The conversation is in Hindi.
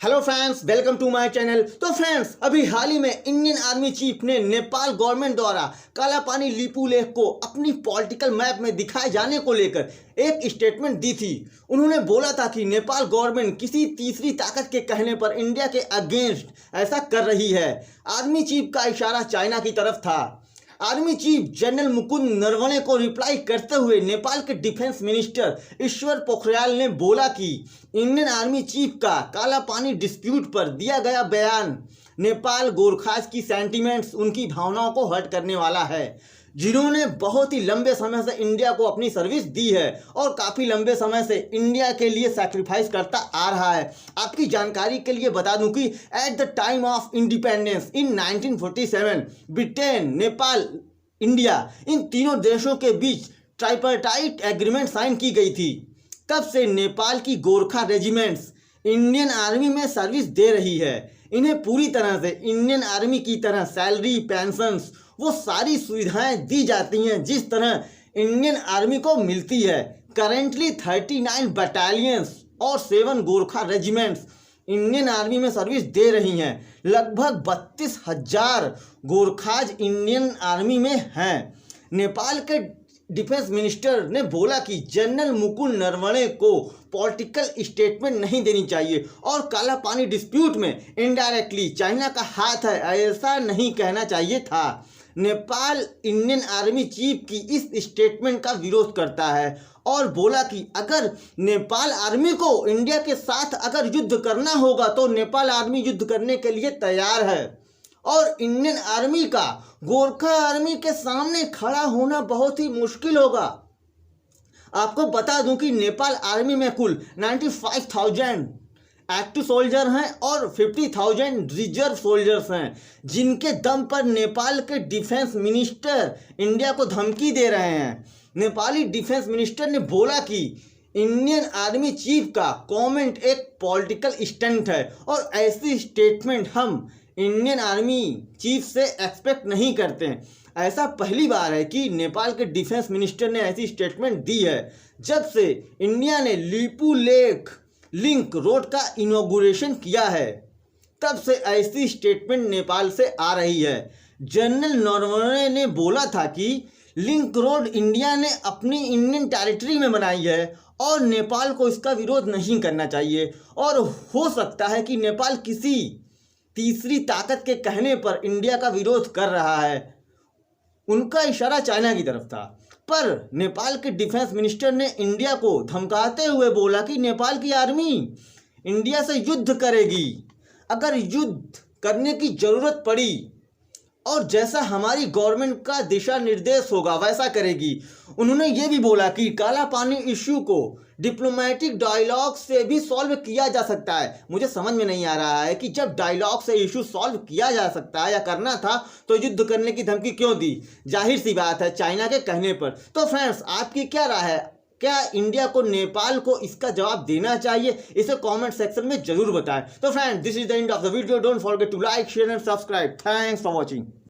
Hello friends, welcome to my channel. तो फ्रेंड्स, अभी हाल ही में इंडियन आर्मी चीफ ने नेपाल गवर्नमेंट द्वारा काला पानी लिपू लेक को अपनी पॉलिटिकल मैप में दिखाए जाने को लेकर एक स्टेटमेंट दी थी। उन्होंने बोला था कि नेपाल गवर्नमेंट किसी तीसरी ताकत के कहने पर इंडिया के अगेंस्ट ऐसा कर रही है। आर्मी चीफ का इशारा चाइना की तरफ था। Army chief general Mukund Naravane को रिप्लाई करते हुए नेपाल के डिफेंस मिनिस्टर ईश्वर पोखरियाल ने बोला कि इंडियन आर्मी चीफ का काला पानी डिस्प्यूट पर दिया गया बयान नेपाल गोरखास की सेंटिमेंट्स, उनकी भावनाओं को हर्ट करने वाला है, जिन्होंने बहुत ही लंबे समय से इंडिया को अपनी सर्विस दी है और काफ़ी लंबे समय से इंडिया के लिए सैक्रिफाइस करता आ रहा है। आपकी जानकारी के लिए बता दूं कि at the time of independence in 1947 Britain, Nepal, India, इन तीनों देशों के बीच ट्राइपार्टाइट एग्रीमेंट साइन की गई थी। तब से नेपाल की गोरखा रेजिमेंट्स इंडियन आर्मी में सर्विस दे रही है। इन्हें पूरी तरह से इंडियन आर्मी की तरह सैलरी, पेंशन्स, वो सारी सुविधाएं दी जाती हैं जिस तरह इंडियन आर्मी को मिलती है। करेंटली 39 बटालियंस और 7 गोरखा रेजिमेंट्स इंडियन आर्मी में सर्विस दे रही हैं। लगभग 32,000 गोरखाज इंडियन आर्मी में हैं। नेपाल के डिफेंस मिनिस्टर ने बोला कि जनरल मुकुंद नरवणे को पॉलिटिकल स्टेटमेंट नहीं देनी चाहिए और काला पानी डिस्प्यूट में इनडायरेक्टली चाइना का हाथ है, ऐसा नहीं कहना चाहिए था। नेपाल इंडियन आर्मी चीफ की इस स्टेटमेंट का विरोध करता है और बोला कि अगर नेपाल आर्मी को इंडिया के साथ अगर युद्ध करना होगा तो नेपाल आर्मी युद्ध करने के लिए तैयार है और इंडियन आर्मी का गोरखा आर्मी के सामने खड़ा होना बहुत ही मुश्किल होगा। आपको बता दूं कि नेपाल आर्मी में कुल 95,000 एक्टिव सोल्जर हैं और 50,000 रिजर्व सोल्जर्स हैं, जिनके दम पर नेपाल के डिफेंस मिनिस्टर इंडिया को धमकी दे रहे हैं। नेपाली डिफेंस मिनिस्टर ने बोला कि इंडियन आर्मी चीफ का कमेंट एक पॉलिटिकल स्टंट है और ऐसी स्टेटमेंट हम इंडियन आर्मी चीफ से एक्सपेक्ट नहीं करते हैं। ऐसा पहली बार है कि नेपाल के डिफेंस मिनिस्टर ने ऐसी स्टेटमेंट दी है जब से इंडिया ने लिपू लेक लिंक रोड का इनॉग्रेशन किया है। तब से ऐसी स्टेटमेंट नेपाल से आ रही है। जनरल नरवणे ने बोला था कि लिंक रोड इंडिया ने अपनी इंडियन टेरिटरी में बनाई है और नेपाल को इसका विरोध नहीं करना चाहिए और हो सकता है कि नेपाल किसी तीसरी ताकत के कहने पर इंडिया का विरोध कर रहा है। उनका इशारा चाइना की तरफ था, पर नेपाल के डिफेंस मिनिस्टर ने इंडिया को धमकाते हुए बोला कि नेपाल की आर्मी इंडिया से युद्ध करेगी अगर युद्ध करने की ज़रूरत पड़ी और जैसा हमारी गवर्नमेंट का दिशा निर्देश होगा वैसा करेगी। उन्होंने ये भी बोला कि काला पानी इश्यू को डिप्लोमेटिक डायलॉग से भी सॉल्व किया जा सकता है। मुझे समझ में नहीं आ रहा है कि जब डायलॉग से इशू सॉल्व किया जा सकता है या करना था तो युद्ध करने की धमकी क्यों दी? जाहिर सी बात है, चाइना के कहने पर। तो फ्रेंड्स, आपकी क्या राय है? क्या इंडिया को नेपाल को इसका जवाब देना चाहिए? इसे कमेंट सेक्शन में जरूर बताएं। तो friends, this is the end of the video. Don't forget to like, share and subscribe. Thanks for watching.